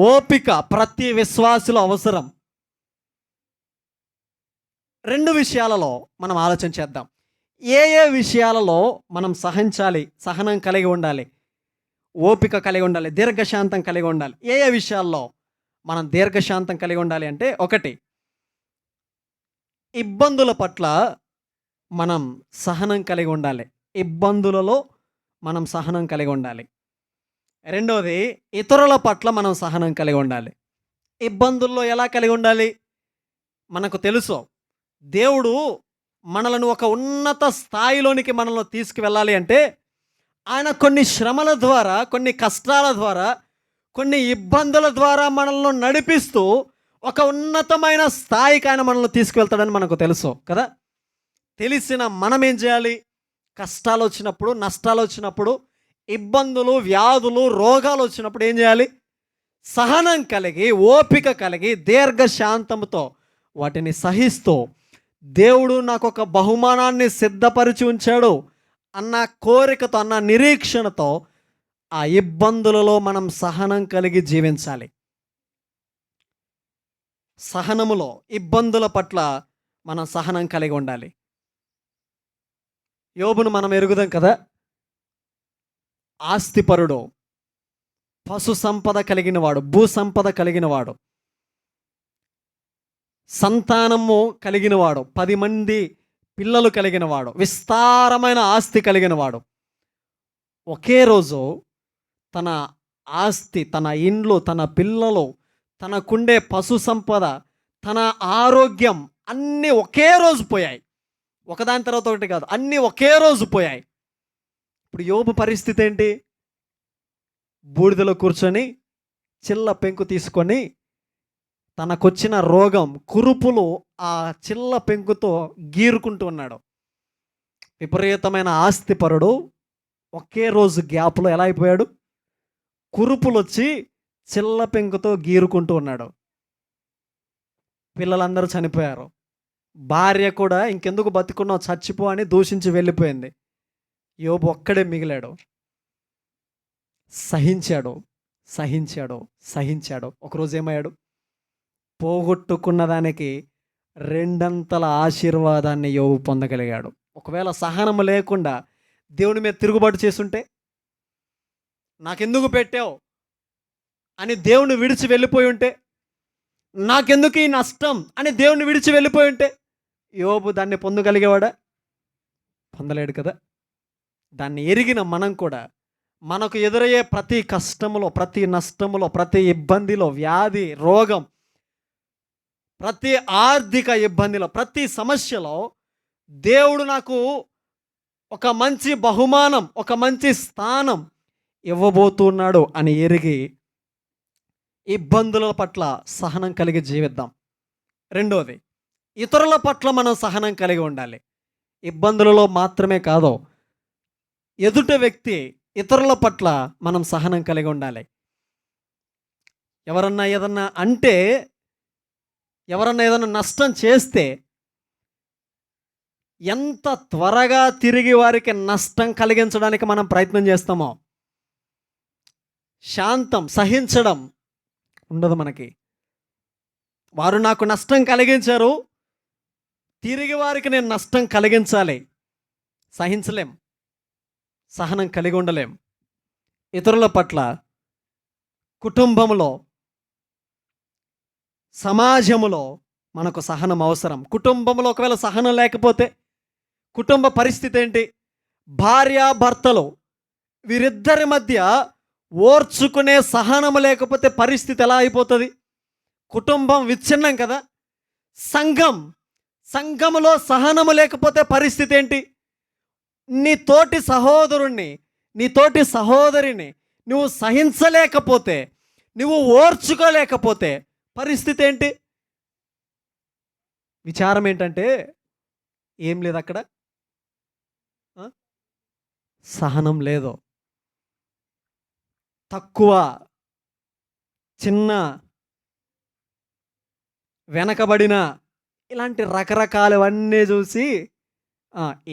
ఓపిక ప్రతి విశ్వాసిలో అవసరం. 2 విషయాలలో మనం ఆలోచన చేద్దాం. ఏ విషయాలలో మనం సహించాలి, సహనం కలిగి ఉండాలి, ఓపిక కలిగి ఉండాలి, దీర్ఘశాంతం కలిగి ఉండాలి? ఏ విషయాల్లో మనం దీర్ఘశాంతం కలిగి ఉండాలి అంటే, ఒకటి, ఇబ్బందుల పట్ల మనం సహనం కలిగి ఉండాలి. ఇబ్బందులలో మనం సహనం కలిగి ఉండాలి. రెండవది, ఇతరుల పట్ల మనం సహనం కలిగి ఉండాలి. ఇబ్బందుల్లో ఎలా కలిగి ఉండాలి? మనకు తెలుసు, దేవుడు మనలను ఒక ఉన్నత స్థాయిలోనికి మనల్ని తీసుకువెళ్ళాలి అంటే ఆయన కొన్ని శ్రమల ద్వారా, కొన్ని కష్టాల ద్వారా, కొన్ని ఇబ్బందుల ద్వారా మనల్ని నడిపిస్తూ ఒక ఉన్నతమైన స్థాయికి ఆయన మనల్ని తీసుకువెళ్తాడని మనకు తెలుసు కదా. తెలిసిన మనం ఏం చేయాలి? కష్టాలు వచ్చినప్పుడు, నష్టాలు వచ్చినప్పుడు, ఇబ్బందులు, వ్యాధులు, రోగాలు వచ్చినప్పుడు ఏం చేయాలి? సహనం కలిగి, ఓపిక కలిగి, దీర్ఘశాంతంతో వాటిని సహిస్తూ, దేవుడు నాకు ఒక బహుమానాన్ని సిద్ధపరిచి ఉంచాడు అన్న కోరికతో, అన్న నిరీక్షణతో ఆ ఇబ్బందులలో మనం సహనం కలిగి జీవించాలి. సహనములో, ఇబ్బందుల పట్ల మనం సహనం కలిగి ఉండాలి. యోబును మనం ఎరుగుదాం కదా. ఆస్తిపరుడు, పశు సంపద కలిగినవాడు, భూ సంపద కలిగినవాడు, సంతానము కలిగినవాడు, 10 మంది పిల్లలు కలిగినవాడు, విస్తారమైన ఆస్తి కలిగినవాడు. ఒకే రోజు తన ఆస్తి, తన ఇండ్లు, తన పిల్లలు, తనకుండే పశు సంపద, తన ఆరోగ్యం అన్నీ ఒకే రోజు పోయాయి. ఒకదాని తర్వాత ఒకటి కాదు, అన్నీ ఒకే రోజు పోయాయి. ఇప్పుడు యోబు పరిస్థితి ఏంటి? బూడిదలో కూర్చొని చిల్ల పెంకు తీసుకొని తనకొచ్చిన రోగం, కురుపులు ఆ చిల్ల పెంకుతో గీరుకుంటూ ఉన్నాడు. విపరీతమైన ఆస్తిపరుడు ఒకే రోజు గ్యాప్లో ఎలా అయిపోయాడు? కురుపులు వచ్చి చిల్ల పెంకుతో గీరుకుంటూ ఉన్నాడు. పిల్లలందరూ చనిపోయారు. భార్య కూడా ఇంకెందుకు బతుకున్నావు, చచ్చిపో అని దూషించి వెళ్ళిపోయింది. యోబు ఒక్కడే మిగిలాడు. సహించాడు, సహించాడు, సహించాడు. ఒకరోజు ఏమయ్యాడు? పోగొట్టుకున్న దానికి రెండంతల ఆశీర్వాదాన్ని యోబు పొందగలిగాడు. ఒకవేళ సహనము లేకుండా దేవుని మీద తిరుగుబాటు చేసుంటే, నాకెందుకు పెట్టావు అని దేవుని విడిచి వెళ్ళిపోయి ఉంటే, నాకెందుకు ఈ నష్టం అని దేవుని విడిచి వెళ్ళిపోయి ఉంటే, యోబు దాన్ని పొందగలిగేవాడా? పొందలేడు కదా. దాన్ని ఎరిగిన మనం కూడా మనకు ఎదురయ్యే ప్రతి కష్టములో, ప్రతి నష్టములో, ప్రతి ఇబ్బందిలో, వ్యాధి, రోగం, ప్రతి ఆర్థిక ఇబ్బందిలో, ప్రతి సమస్యలో దేవుడు నాకు ఒక మంచి బహుమానం, ఒక మంచి స్థానం ఇవ్వబోతున్నాడు అని ఎరిగి ఇబ్బందుల పట్ల సహనం కలిగి జీవిద్దాం. రెండోది, ఇతరుల పట్ల మనం సహనం కలిగి ఉండాలి. ఇబ్బందులలో మాత్రమే కాదు, ఎదుట వ్యక్తి, ఇతరుల పట్ల మనం సహనం కలిగి ఉండాలి. ఎవరన్నా ఏదన్నా అంటే, ఎవరన్నా ఏదన్నా నష్టం చేస్తే ఎంత త్వరగా తిరిగి వారికి నష్టం కలిగించడానికి మనం ప్రయత్నం చేస్తామో, శాంతం, సహించడం ఉండదు మనకి. వారు నాకు నష్టం కలిగించారు, తిరిగి వారికి నేను నష్టం కలిగించాలి. సహించలేం, సహనం కలిగి ఉండలేం. ఇతరుల పట్ల, కుటుంబంలో, సమాజములో మనకు సహనం అవసరం. కుటుంబంలో ఒకవేళ సహనం లేకపోతే కుటుంబ పరిస్థితి ఏంటి? భార్యాభర్తలు వీరిద్దరి మధ్య ఓర్చుకునే సహనం లేకపోతే పరిస్థితి ఎలా అయిపోతుంది? కుటుంబం విచ్ఛిన్నం కదా. సంఘములో సహనము లేకపోతే పరిస్థితి ఏంటి? నీ తోటి సహోదరుణ్ణి, నీ తోటి సహోదరిని నువ్వు సహించలేకపోతే, నువ్వు ఓర్చుకోలేకపోతే పరిస్థితి ఏంటి? విచారం ఏంటంటే ఏం లేదు అక్కడ, సహనం లేదు. తక్కువ, చిన్న, వెనకబడిన, ఇలాంటి రకరకాలవన్నీ చూసి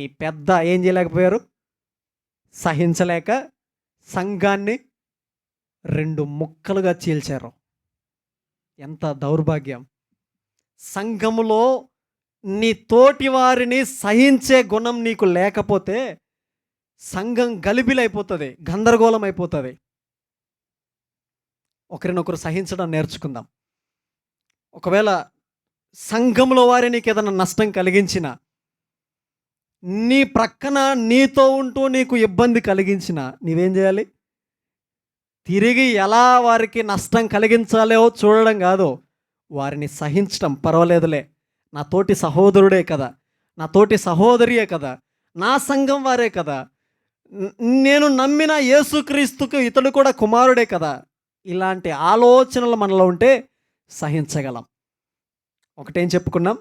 ఈ పెద్ద ఏం చేయలేకపోయారు? సహించలేక సంఘాన్ని రెండు ముక్కలుగా చీల్చారు. ఎంత దౌర్భాగ్యం! సంఘములో నీ తోటి వారిని సహించే గుణం నీకు లేకపోతే సంఘం గలిబిలైపోతుంది, గందరగోళం అయిపోతుంది. ఒకరినొకరు సహించడం నేర్చుకుందాం. ఒకవేళ సంఘంలో వారి నీకు ఏదైనా నష్టం కలిగించిన, నీ ప్రక్కన నీతో ఉంటూ నీకు ఇబ్బంది కలిగించిన, నీవేం చేయాలి? తిరిగి ఎలా వారికి నష్టం కలిగించాలో చూడడం కాదు, వారిని సహించడం. పర్వాలేదులే, నా తోటి సహోదరుడే కదా, నా తోటి సహోదరియే కదా, నా సంఘం వారే కదా, నేను నమ్మిన యేసుక్రీస్తుకు ఇతడు కూడా కుమారుడే కదా. ఇలాంటి ఆలోచనలు మనలో ఉంటే సహించగలం. ఒకటేం చెప్పుకున్నాం?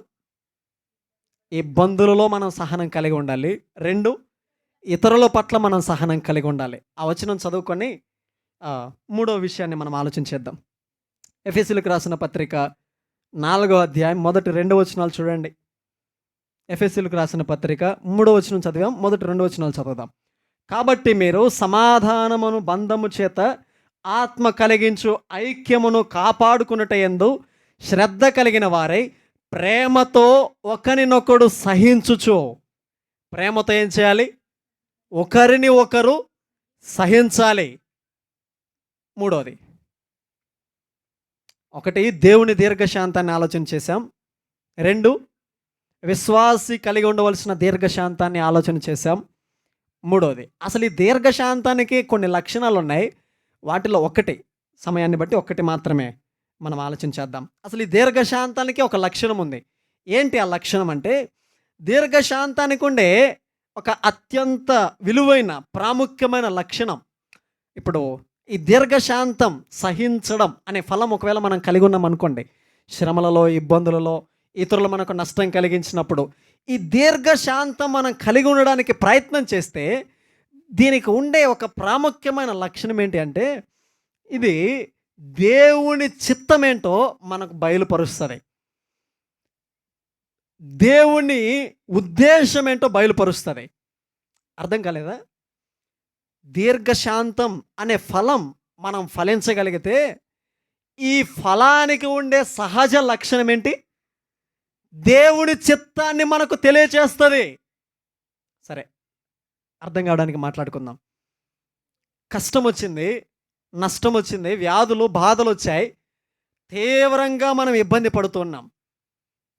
ఇబ్బందులలో మనం సహనం కలిగి ఉండాలి. 2, ఇతరుల పట్ల మనం సహనం కలిగి ఉండాలి. ఆ వచనం చదువుకొని 3వ విషయాన్ని మనం ఆలోచించేద్దాం. ఎఫెసీయులకు రాసిన పత్రిక 4వ అధ్యాయం మొదటి 2 వచనాలు చూడండి. ఎఫెసీయులకు రాసిన పత్రిక 3వ వచనం చదివాం, మొదటి 2 వచనాలు చదువుదాం. కాబట్టి మీరు సమాధానమును బంధము చేత ఆత్మ కలిగించు ఐక్యమును కాపాడుకున్నట యందు శ్రద్ధ కలిగిన వారై ప్రేమతో ఒకరినొకడు సహించుచు. ప్రేమతో ఏం చేయాలి? ఒకరిని ఒకరు సహించాలి. 3వది, 1 దేవుని దీర్ఘశాంతాన్ని ఆలోచన చేశాం. 2 విశ్వాసి కలిగి ఉండవలసిన దీర్ఘశాంతాన్ని ఆలోచన చేశాం. 3వది, అసలు ఈ దీర్ఘశాంతానికి కొన్ని లక్షణాలు ఉన్నాయి. వాటిలో ఒకటి, సమయాన్ని బట్టి ఒకటి మాత్రమే మనం ఆలోచించేద్దాం. అసలు ఈ దీర్ఘశాంతానికి ఒక లక్షణం ఉంది. ఏంటి ఆ లక్షణం అంటే, దీర్ఘశాంతానికి ఉండే ఒక అత్యంత విలువైన ప్రాముఖ్యమైన లక్షణం. ఇప్పుడు ఈ దీర్ఘశాంతం, సహించడం అనే ఫలం ఒకవేళ మనం కలిగి ఉన్నాం అనుకోండి, శ్రమలలో, ఇబ్బందులలో, ఇతరులు మనకు నష్టం కలిగించినప్పుడు ఈ దీర్ఘశాంతం మనం కలిగి ఉండడానికి ప్రయత్నం చేస్తే దీనికి ఉండే ఒక ప్రాముఖ్యమైన లక్షణం ఏంటి అంటే, ఇది దేవుని చిత్తమేంటో మనకు బయలుపరుస్తుంది. దేవుని ఉద్దేశం ఏంటో బయలుపరుస్తుంది. అర్థం కాలేదా? దీర్ఘశాంతం అనే ఫలం మనం ఫలించగలిగితే ఈ ఫలానికి ఉండే సహజ లక్షణం ఏంటి? దేవుని చిత్తాన్ని మనకు తెలియచేస్తుంది. సరే, అర్థం కావడానికి మాట్లాడుకుందాం. కష్టం వచ్చింది, నష్టం వచ్చింది, వ్యాధులు బాధలు వచ్చాయి, తీవ్రంగా మనం ఇబ్బంది పడుతున్నాం.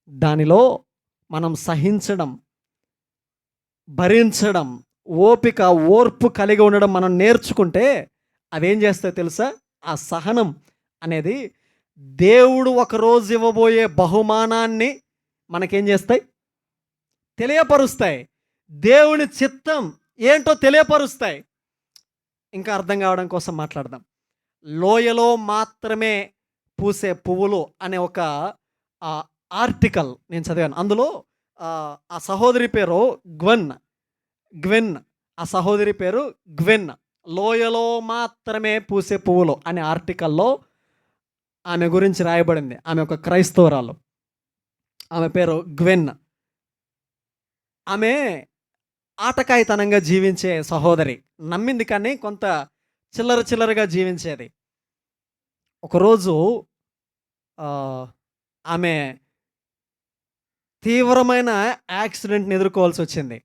దానిలో మనం సహించడం, భరించడం, ఓపిక ఓర్పు కలిగి ఉండడం మనం నేర్చుకుంటే అవేం చేస్తాయో తెలుసా? ఆ సహనం అనేది దేవుడు ఒకరోజు ఇవ్వబోయే బహుమానాన్ని మనకేం చేస్తాయి? తెలియపరుస్తాయి. దేవుని చిత్తం ఏంటో తెలియపరుస్తాయి. ఇంకా అర్థం కావడం కోసం మాట్లాడదాం. లోయలో మాత్రమే పూసే పువ్వులు అనే ఒక ఆర్టికల్ నేను చదివాను. అందులో ఆ సహోదరి పేరు గ్వెన్. ఆ సహోదరి పేరు గ్వెన్. లోయలో మాత్రమే పూసే పువ్వులు అనే ఆర్టికల్లో ఆమె గురించి రాయబడింది. ఆమె ఒక క్రైస్తవురాలు. ఆమె పేరు గ్వెన్. ఆమె ఆటకాయితనంగా జీవించే సహోదరి. నమ్మింది కానీ కొంత చిల్లరగా జీవించేది. ఒకరోజు ఆమె తీవ్రమైన యాక్సిడెంట్ని ఎదుర్కోవాల్సి వచ్చింది.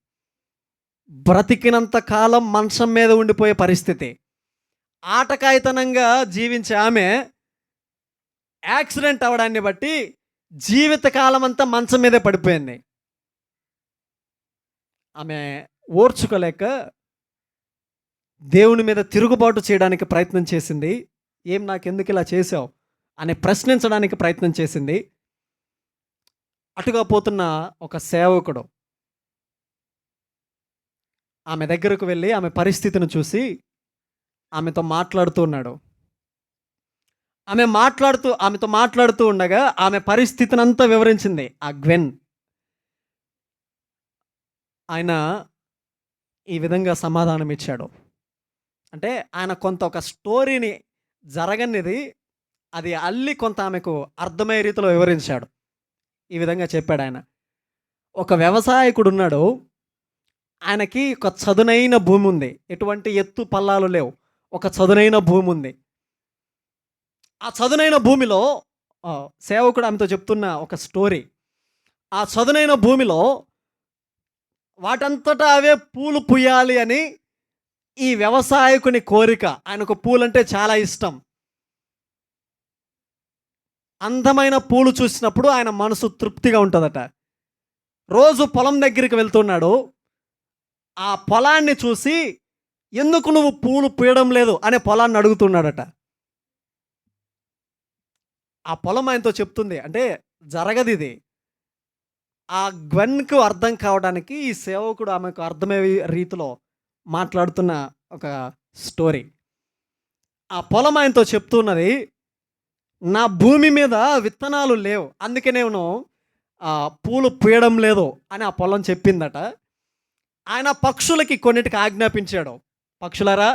బ్రతికినంత కాలం మంచం మీద ఉండిపోయే పరిస్థితి. ఆటకాయితనంగా జీవించే ఆమె యాక్సిడెంట్ అవడాన్ని బట్టి జీవితకాలం అంతా మంచం మీదే పడిపోయింది. ఆమె ఓర్చుకోలేక దేవుని మీద తిరుగుబాటు చేయడానికి ప్రయత్నం చేసింది. ఏం నాకెందుకు ఇలా చేసావు అని ప్రశ్నించడానికి ప్రయత్నం చేసింది. అటుగా పోతున్న ఒక సేవకుడు ఆమె దగ్గరకు వెళ్ళి ఆమె పరిస్థితిని చూసి ఆమెతో మాట్లాడుతూ ఉన్నాడు. ఆమెతో మాట్లాడుతూ ఉండగా ఆమె పరిస్థితిని అంతా వివరించింది ఆ గ్వెన్. ఆయన ఈ విధంగా సమాధానం ఇచ్చాడు. అంటే ఆయన కొంత ఒక స్టోరీని జరగనిది అది అల్లి కొంత ఆమెకు అర్థమయ్యే రీతిలో వివరించాడు. ఈ విధంగా చెప్పాడు ఆయన. ఒక వ్యవసాయకుడు ఉన్నాడు. ఆయనకి ఒక చదునైన భూమి ఉంది. ఎటువంటి ఎత్తు పల్లాలు లేవు. ఒక చదునైన భూమి ఉంది. ఆ చదునైన భూమిలో సేవకుడు ఆమెతో చెప్తున్న ఒక స్టోరీ. ఆ చదునైన భూమిలో వాటంతటా అవే పూలు పూయాలి అని ఈ వ్యవసాయకుని కోరిక. ఆయనకు పూలంటే చాలా ఇష్టం. అందమైన పూలు చూసినప్పుడు ఆయన మనసు తృప్తిగా ఉంటుందట. రోజు పొలం దగ్గరికి వెళ్తున్నాడు. ఆ పొలాన్ని చూసి ఎందుకు నువ్వు పూలు పూయడం లేదు అనే పొలాన్ని అడుగుతున్నాడట. ఆ పొలం ఆయనతో చెప్తుంది. అంటే జరగదు ఇది. ఆ గ్వెన్కు అర్థం కావడానికి ఈ సేవకుడు ఆమెకు అర్థమయ్యే రీతిలో మాట్లాడుతున్న ఒక స్టోరీ. ఆ పొలం ఆయనతో చెప్తున్నది, నా భూమి మీద విత్తనాలు లేవు, అందుకే నేను పూలు పూయడం లేదు అని ఆ పొలం చెప్పిందట. ఆయన పక్షులకి కొన్నిటికి ఆజ్ఞాపించాడు. పక్షులరా,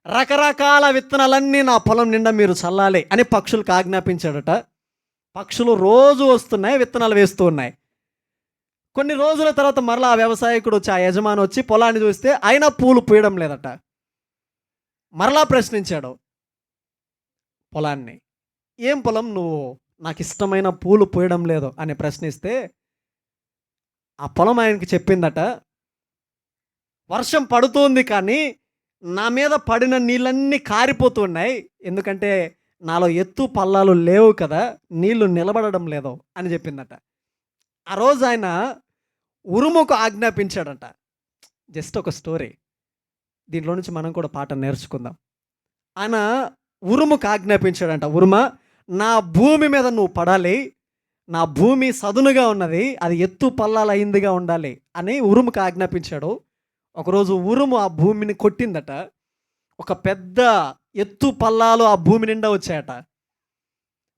రకరకాల విత్తనాలన్నీ నా పొలం నిండా మీరు చల్లాలి అని పక్షులకు ఆజ్ఞాపించాడట. పక్షులు రోజు వస్తున్నాయి, విత్తనాలు వేస్తూ ఉన్నాయి. కొన్ని రోజుల తర్వాత మరలా ఆ వ్యవసాయకుడు వచ్చి, ఆ యజమాని వచ్చి పొలాన్ని చూస్తే అయినా పూలు పూయడం లేదట. మరలా ప్రశ్నించాడు పొలాన్ని, ఏం పొలం నువ్వు నాకు ఇష్టమైన పూలు పూయడం లేదు అని ప్రశ్నిస్తే ఆ పొలం ఆయనకి చెప్పిందట, వర్షం పడుతుంది కానీ నా మీద పడిన నీళ్ళన్నీ కారిపోతున్నాయి, ఎందుకంటే నాలో ఎత్తు పల్లాలు లేవు కదా, నీళ్లు నిలబడడం లేదు అని చెప్పిందట. ఆ రోజు ఆయన ఉరుముకు ఆజ్ఞాపించాడట. జస్ట్ ఒక స్టోరీ, దీంట్లో నుంచి మనం కూడా పాఠం నేర్చుకుందాం. ఆయన ఉరుముకు ఆజ్ఞాపించాడంట, ఉరుమ నా భూమి మీద నువ్వు పడాలి, నా భూమి సదునుగా ఉన్నది, అది ఎత్తు పల్లాలు అయిందిగా ఉండాలి అని ఉరుముకు ఆజ్ఞాపించాడు. ఒకరోజు ఉరుము ఆ భూమిని కొట్టిందట. ఒక పెద్ద ఎత్తు పల్లాలు ఆ భూమి నిండా వచ్చాయట.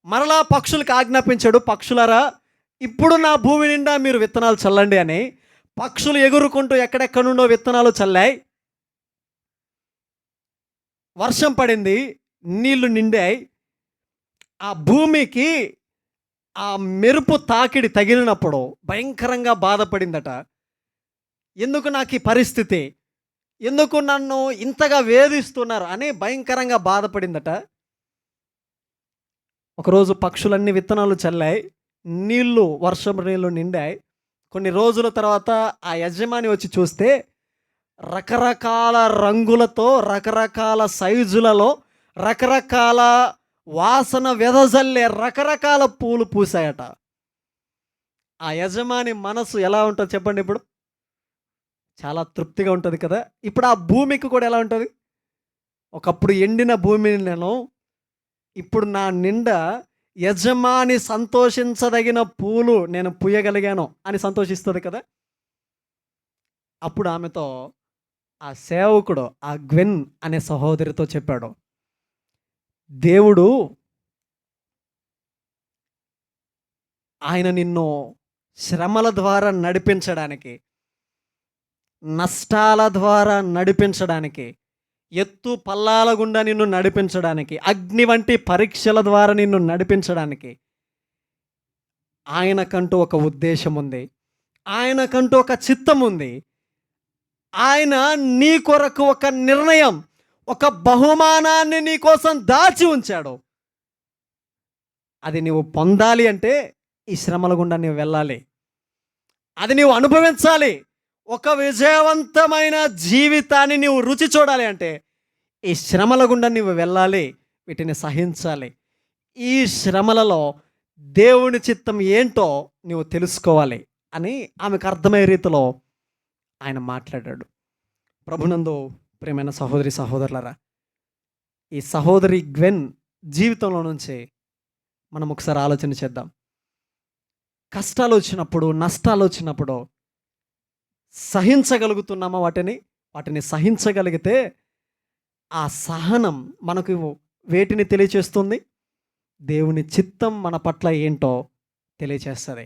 మరలా పక్షులకు ఆజ్ఞాపించాడు, పక్షులరా ఇప్పుడు నా భూమి నిండా మీరు విత్తనాలు చల్లండి అని. పక్షులు ఎగురుకుంటూ ఎక్కడెక్కడ నుండో విత్తనాలు చల్లాయి. వర్షం పడింది, నీళ్లు నిండాయి. ఆ భూమికి ఆ మెరుపు తాకిడి తగిలినప్పుడు భయంకరంగా బాధపడిందట. ఎందుకు నాకు ఈ పరిస్థితి? ఎందుకు నన్ను ఇంతగా వేధిస్తున్నారు అని భయంకరంగా బాధపడిందట. ఒకరోజు పక్షులన్నీ విత్తనాలు చల్లాయి. వర్షపు నీళ్ళు నిండాయి. కొన్ని రోజుల తర్వాత ఆ యజమాని వచ్చి చూస్తే రకరకాల రంగులతో, రకరకాల సైజులలో, రకరకాల వాసన వెదజల్లే రకరకాల పూలు పూసాయట. ఆ యజమాని మనసు ఎలా ఉంటది చెప్పండి ఇప్పుడు? చాలా తృప్తిగా ఉంటది కదా! ఇప్పుడు ఆ భూమికి కూడా ఎలా ఉంటది? ఒకప్పుడు ఎండిన భూమిని ఇప్పుడు నా నిండా యజమాని సంతోషించదగిన పూలు నేను పూయగలిగాను అని సంతోషిస్తది కదా! అప్పుడు ఆమెతో ఆ సేవకుడు, ఆ గ్వెన్ అనే సహోదరితో చెప్పాడు, దేవుడు ఆయన నిన్ను శ్రమల ద్వారా నడిపించడానికి, నష్టాల ద్వారా నడిపించడానికి, ఎత్తు పల్లాల గుండా నిన్ను నడిపించడానికి, అగ్ని వంటి పరీక్షల ద్వారా నిన్ను నడిపించడానికి ఆయనకంటూ ఒక ఉద్దేశం ఉంది. ఆయనకంటూ ఒక చిత్తం ఉంది. ఆయన నీ కొరకు ఒక నిర్ణయం, ఒక బహుమానాన్ని నీ కోసం దాచి ఉంచాడు. అది నీవు పొందాలి అంటే ఈ శ్రమల గుండా నీవు వెళ్ళాలి. అది నీవు అనుభవించాలి. ఒక విజయవంతమైన జీవితాన్ని నీవు రుచి చూడాలి అంటే ఈ శ్రమల గుండా నీవు వెళ్ళాలి. వీటిని సహించాలి. ఈ శ్రమలలో దేవుని చిత్తం ఏంటో నీవు తెలుసుకోవాలి అని ఆమెకు అర్థమయ్యే రీతిలో ఆయన మాట్లాడాడు. ప్రభునందు ప్రియమైన సహోదరి సహోదరులారా, ఈ సహోదరి గ్వెన్ జీవితంలో నుంచి మనం ఒకసారి ఆలోచన చేద్దాం. కష్టాలు వచ్చినప్పుడు, నష్టాలు వచ్చినప్పుడు సహించగలుగుతున్నామా? వాటిని సహించగలిగితే ఆ సహనం మనకు వేటిని తెలియచేస్తుంది? దేవుని చిత్తం మన పట్ల ఏంటో తెలియచేస్తుంది.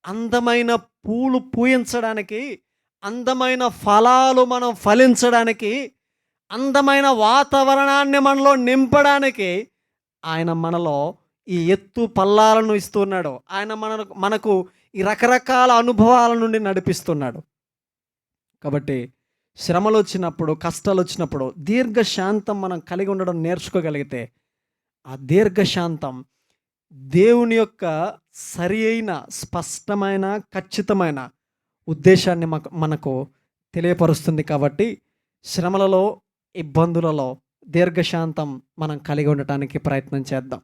అందమైన పూలు పూయించడానికి, అందమైన ఫలాలు మనం ఫలించడానికి, అందమైన వాతావరణాన్ని మనలో నింపడానికి ఆయన మనలో ఈ ఎత్తు పల్లాలను ఇస్తున్నాడు. ఆయన మనకు ఈ రకరకాల అనుభవాల నుండి నడిపిస్తున్నాడు. కాబట్టి శ్రమలు వచ్చినప్పుడు, కష్టాలు వచ్చినప్పుడు దీర్ఘశాంతం మనం కలిగి ఉండడం నేర్చుకోగలిగితే ఆ దీర్ఘశాంతం దేవుని యొక్క సరి అయిన, స్పష్టమైన, ఖచ్చితమైన ఉద్దేశాన్ని మనకు తెలియపరుస్తుంది. కాబట్టి శ్రమలలో, ఇబ్బందులలో దీర్ఘశాంతం మనం కలిగి ఉండటానికి ప్రయత్నం చేద్దాం.